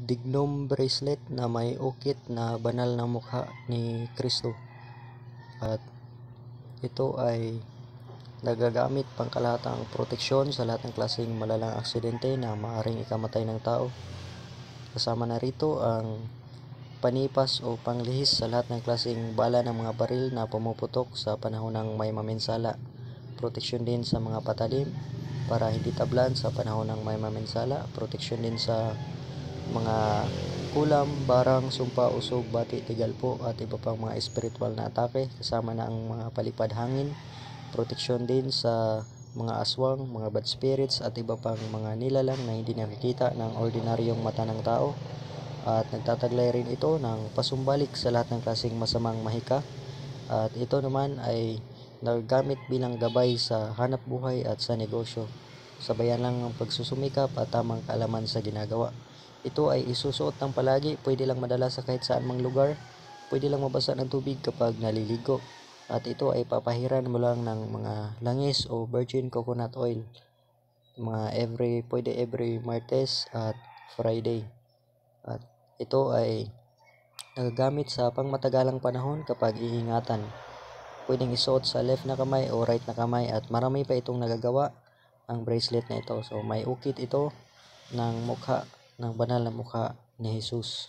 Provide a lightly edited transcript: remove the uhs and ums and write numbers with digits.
dignum bracelet na may ukit na banal na mukha ni Kristo. At ito ay nagagamit pangkalahatang proteksyon sa lahat ng klaseng malalang aksidente na maaaring ikamatay ng tao. Kasama na rito ang panipas o panglihis sa lahat ng klaseng bala ng mga baril na pumuputok sa panahon ng may maminsala. Proteksyon din sa mga patalim para hindi tablan sa panahon ng may maminsala. Proteksyon din sa mga kulam, barang, sumpa, usog, bati, tigalpo at iba pang mga espiritual na atake, kasama na ang mga palipad hangin. Proteksyon din sa mga aswang, mga bad spirits at iba pang mga nilalang na hindi nakikita ng ordinaryong mata ng tao. At nagtataglay rin ito ng pasumbalik sa lahat ng klaseng masamang mahika. At ito naman ay nagagamit bilang gabay sa hanap buhay at sa negosyo. Sabayan lang ang pagsusumikap at tamang kaalaman sa ginagawa. Ito ay isusuot ng palagi, pwede lang madala sa kahit saan mang lugar, pwede lang mabasa ng tubig kapag naliligo. At ito ay papahiran mo lang ng mga langis o virgin coconut oil. Pwede every Martes at Friday. At ito ay nagagamit sa pangmatagalang panahon kapag iingatan. Pwedeng isuot sa left na kamay o right na kamay at marami pa itong nagagawa ang bracelet na ito. So may ukit ito ng mukha, ng banal na mukha ni Jesus.